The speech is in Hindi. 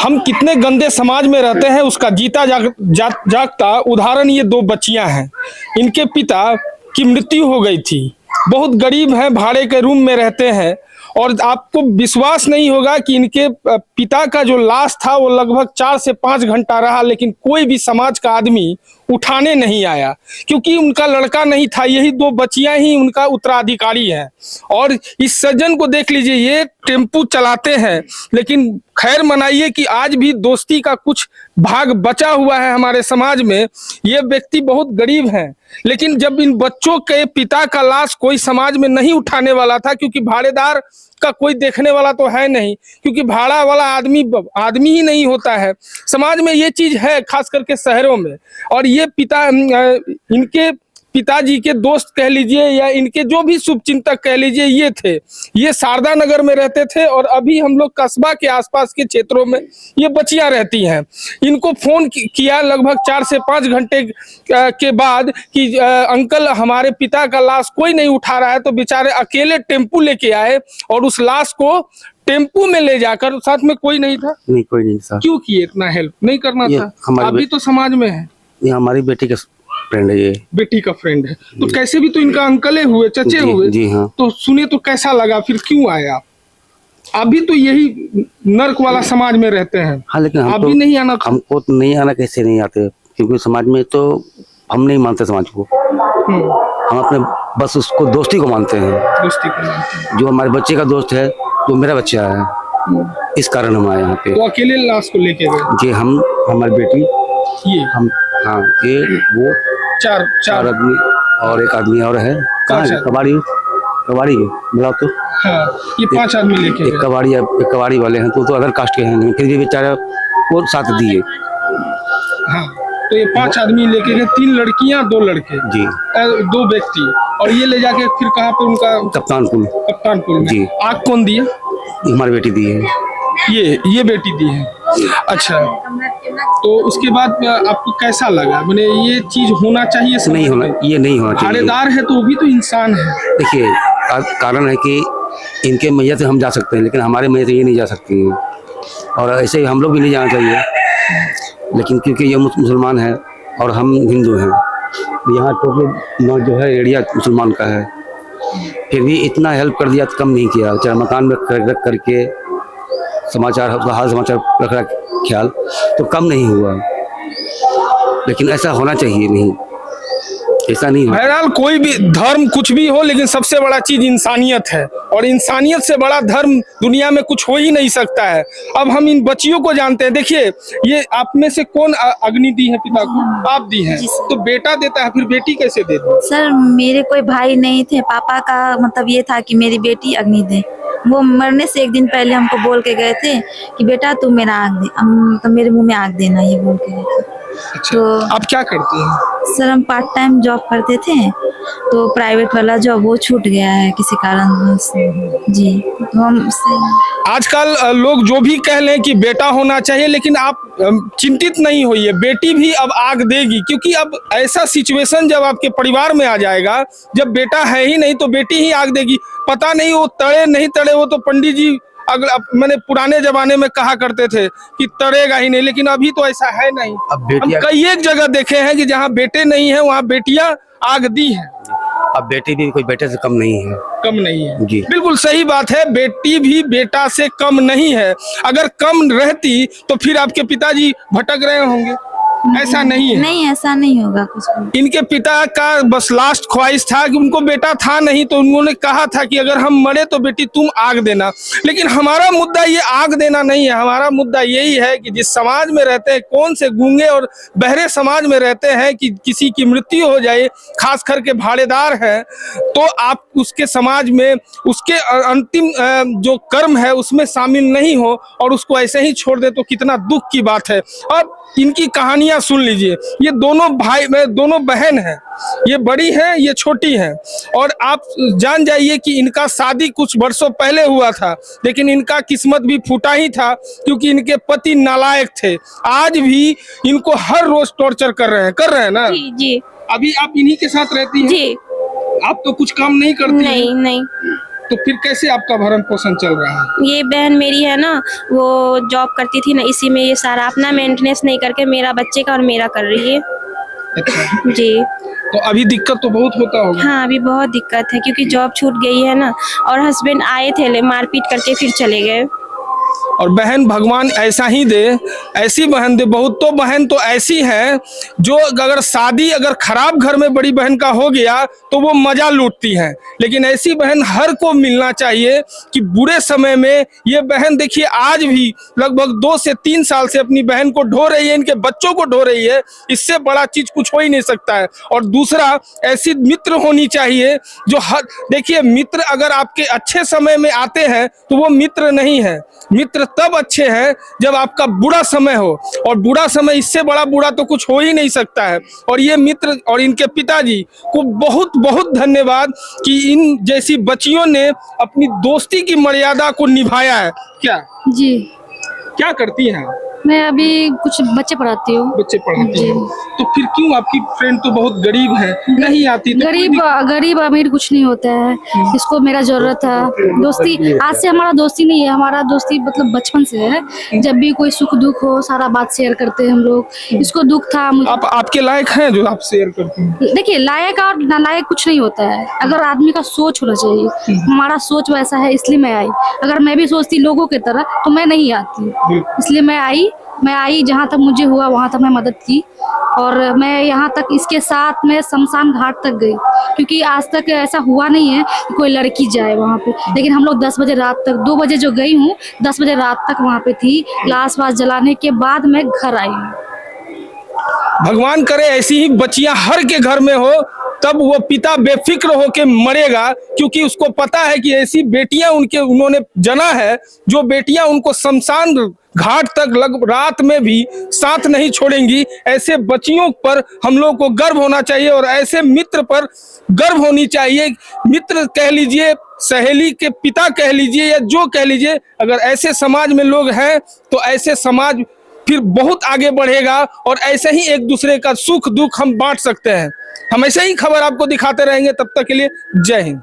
हम कितने गंदे समाज में रहते हैं उसका जीता जागता उदाहरण ये दो बच्चियां हैं। इनके पिता की मृत्यु हो गई थी, बहुत गरीब हैं, भाड़े के रूम में रहते हैं और आपको विश्वास नहीं होगा कि इनके पिता का जो लाश था वो लगभग 4 से 5 घंटा रहा, लेकिन कोई भी समाज का आदमी उठाने नहीं आया क्योंकि उनका लड़का नहीं था। यही दो बच्चियां ही उनका उत्तराधिकारी हैं। और इस सज्जन को देख लीजिए, ये टेम्पू चलाते हैं, लेकिन खैर मनाइए कि आज भी दोस्ती का कुछ भाग बचा हुआ है हमारे समाज में। ये व्यक्ति बहुत गरीब हैं, लेकिन जब इन बच्चों के पिता का लाश कोई समाज में नहीं उठाने वाला था, क्योंकि भाड़ेदार का कोई देखने वाला तो है नहीं, क्योंकि भाड़ा वाला आदमी ही नहीं होता है समाज में। ये चीज है खास करके शहरों में। और ये इनके पिताजी के दोस्त कह लीजिए या इनके जो भी शुभचिंतक कह लीजिए, ये थे। ये शारदा नगर में रहते थे और अभी हम लोग कस्बा के आसपास के क्षेत्रों में ये बच्चियां रहती हैं। इनको फोन किया लगभग 4 से 5 घंटे के बाद कि अंकल हमारे पिता का लाश कोई नहीं उठा रहा है, तो बेचारे अकेले टेम्पू लेके आए और उस लाश को टेम्पू में ले जाकर, साथ में कोई नहीं था? नहीं, कोई नहीं था। क्यों किए? इतना हेल्प नहीं करना था? अभी तो समाज में है। ये हमारी बेटी का फ्रेंड है, ये बेटी का फ्रेंड है, तो कैसे भी तो इनका अंकले हुए, चचे हुए। जी हाँ। तो सुने तो कैसा लगा, फिर क्यों आए आप? अभी तो यही नर्क वाला समाज में रहते हैं। हाँ, लेकिन आप भी नहीं आना? हमको तो नहीं आना, कैसे नहीं आते, क्योंकि समाज में तो हम नहीं मानते समाज को। हम अपने बस उसको दोस्ती को मानते हैं। दोस्ती को मानते हैं। जो हमारे बच्चे का दोस्त है वो मेरा बच्चा है, इस कारण हम आए यहाँ पे। तो अकेले लाश को लेके गए? जी, हम, हमारी बेटी, ये हम, हाँ, ये वो चार आदमी और एक आदमी और है। कहाँ है? कबाड़ी बुलाओ तो। हाँ, ये 5 आदमी लेके एक कबाड़ी वाले हैं, तो अदर कास्ट के हैं, फिर भी बेचारा वो साथ दिए। हाँ, तो ये 5 आदमी लेके गए, 3 लड़कियां 2 लड़के जी, 2 व्यक्ति। और ये ले जाके फिर कहाँ पे उनका? कप्तानपुर में। जी। आग कौन दिया? हमारी बेटी दी है। ये बेटी दी है। अच्छा, तो उसके बाद आपको कैसा लगा? मैंने ये चीज होना चाहिए? नहीं होना, ये नहीं होना चाहिए। भाड़ेदार है तो वो भी तो इंसान है। देखिए, कारण है कि इनके मैया से हम जा सकते हैं, लेकिन हमारे मैया से ये नहीं जा सकती हैं, और ऐसे हम लोग भी नहीं जाना चाहिए। लेकिन क्योंकि ये मुसलमान है और हम हिंदू हैं, यहाँ टोटल जो है एरिया मुसलमान का है, फिर भी इतना हेल्प कर दिया तो कम नहीं किया। चाहे मकान में रख करके समाचार, हाल समाचार रख रहा ख्याल, तो कम नहीं हुआ। लेकिन ऐसा होना चाहिए नहीं, ऐसा नहीं हो। बहरहाल कोई भी धर्म कुछ भी हो, लेकिन सबसे बड़ा चीज इंसानियत है, और इंसानियत से बड़ा धर्म दुनिया में कुछ हो ही नहीं सकता है। अब हम इन बच्चियों को जानते हैं। देखिए, ये आप में से कौन अग्नि दी है पिता को? आप दी है, तो बेटा देता है, फिर बेटी कैसे दे दी? सर, मेरे कोई भाई नहीं थे, पापा का मतलब ये था कि मेरी बेटी अग्नि दे। वो मरने से 1 दिन पहले हमको बोल के गए थे कि बेटा तू मेरा आग दे, तो मेरे मुंह में आग देना, ये बोल के गए थे। अच्छा, तो आप क्या करते हैं? सर, हम पार्ट टाइम जॉब करते थे, तो प्राइवेट वाला जॉब वो छूट गया है किसी कारण से। जी, तो हम आजकल लोग जो भी कह लें कि बेटा होना चाहिए, लेकिन आप चिंतित नहीं होइए, बेटी भी अब आग देगी। क्योंकि अब ऐसा सिचुएशन जब आपके परिवार में आ जाएगा, जब बेटा है ही नहीं तो बेटी ही आग देगी। पता नहीं वो तड़े नहीं तड़े, वो तो पंडित जी मैंने पुराने जमाने में कहा करते थे कि तड़ेगा ही नहीं, लेकिन अभी तो ऐसा है नहीं। हम कई एक जगह देखे हैं कि जहाँ बेटे नहीं है वहाँ बेटियां आग दी हैं। अब बेटी भी कोई बेटे से कम नहीं है जी। बिल्कुल सही बात है, बेटी भी बेटा से कम नहीं है। अगर कम रहती तो फिर आपके पिताजी भटक रहे होंगे। ऐसा नहीं है। नहीं, ऐसा नहीं होगा कुछ भी। इनके पिता का बस लास्ट ख्वाहिश था कि उनको बेटा था नहीं, तो उन्होंने कहा था कि अगर हम मरे तो बेटी तुम आग देना। लेकिन हमारा मुद्दा ये आग देना नहीं है। हमारा मुद्दा यही है कि जिस समाज में रहते हैं, कौन से गूंगे और बहरे समाज में रहते हैं कि किसी की मृत्यु हो जाए, खास करके भाड़ेदार है, तो आप उसके समाज में उसके अंतिम जो कर्म है उसमें शामिल नहीं हो और उसको ऐसे ही छोड़ दे, तो कितना दुख की बात है। अब इनकी कहानियां सुन लीजिए। ये दोनों बहन हैं, ये बड़ी है, ये छोटी है। और आप जान जाइए कि इनका शादी कुछ वर्षों पहले हुआ था, लेकिन इनका किस्मत भी फूटा ही था, क्योंकि इनके पति नालायक थे। आज भी इनको हर रोज टॉर्चर कर रहे हैं ना? जी। अभी आप इन्हीं के साथ रहती हैं? जी। आप तो कुछ काम नहीं करती? नहीं। तो फिर कैसे आपका भरण पोषण चल रहा है? ये बहन मेरी है ना, वो जॉब करती थी ना, इसी में ये सारा अपना मेंटेनेंस नहीं करके मेरा बच्चे का और मेरा कर रही है। अच्छा, जी तो अभी दिक्कत तो बहुत होता होगा। हाँ, अभी बहुत दिक्कत है क्योंकि जॉब छूट गई है ना, और हस्बैंड आए थे मारपीट करके फिर चले गए। और बहन भगवान ऐसा ही दे, ऐसी बहन दे। बहुत तो बहन तो ऐसी हैं जो अगर शादी अगर खराब घर में बड़ी बहन का हो गया तो वो मजा लूटती हैं, लेकिन ऐसी बहन हर को मिलना चाहिए कि बुरे समय में ये बहन देखिए आज भी लगभग 2 से 3 साल से अपनी बहन को ढो रही है, इनके बच्चों को ढो रही है। इससे बड़ा चीज कुछ हो ही नहीं सकता है। और दूसरा, ऐसी मित्र होनी चाहिए जो हर, देखिए मित्र अगर आपके अच्छे समय में आते हैं तो वो मित्र नहीं है। मित्र तब अच्छे हैं जब आपका बुरा समय हो, और बुरा समय इससे बड़ा बुरा तो कुछ हो ही नहीं सकता है। और ये मित्र और इनके पिताजी को बहुत बहुत धन्यवाद कि इन जैसी बच्चियों ने अपनी दोस्ती की मर्यादा को निभाया है। जी, क्या करती हैं? मैं अभी कुछ बच्चे पढ़ाती हूँ। बच्चे पढ़ाती हैं, तो फिर क्यों आपकी फ्रेंड तो बहुत गरीब है, नहीं आती? तो गरीब अमीर कुछ नहीं होता है, इसको मेरा जरूरत है। दोस्ती आज से हमारा दोस्ती नहीं है, हमारा दोस्ती मतलब बचपन से है। जब भी कोई सुख दुख हो सारा बात शेयर करते हैं हम लोग। इसको दुख था, आपके लायक हैं जो आप शेयर करती हैं? देखिए लायक और नालायक कुछ नहीं होता है, अगर आदमी का सोच होना चाहिए। हमारा सोच वैसा है इसलिए मैं आई। अगर मैं भी सोचती लोगों की तरह तो मैं नहीं आती, इसलिए मैं आई। जहाँ तक मुझे हुआ वहाँ तक मैं मदद की, और मैं यहाँ तक इसके साथ मैं शमशान घाट तक गई, क्योंकि आज तक ऐसा हुआ नहीं है कि कोई लड़की जाए वहाँ पे। लेकिन हम लोग 10 बजे रात तक, 2 बजे जो गई हूँ 10 बजे रात तक वहाँ पे थी। लाश वाश जलाने के बाद मैं घर आई हूँ। भगवान करे ऐसी ही बच्चियां हर के घर में हो, तब वो पिता बेफिक्र होके मरेगा, क्योंकि उसको पता है कि ऐसी बेटियां उन्होंने जना है जो बेटियां उनको शमशान घाट तक रात में भी साथ नहीं छोड़ेंगी। ऐसे बच्चियों पर हम लोग को गर्व होना चाहिए, और ऐसे मित्र पर गर्व होनी चाहिए। मित्र कह लीजिए, सहेली के पिता कह लीजिए, या जो कह लीजिए, अगर ऐसे समाज में लोग हैं तो ऐसे समाज फिर बहुत आगे बढ़ेगा, और ऐसे ही एक दूसरे का सुख दुख हम बांट सकते हैं। हम ऐसे ही खबर आपको दिखाते रहेंगे। तब तक के लिए जय हिंद।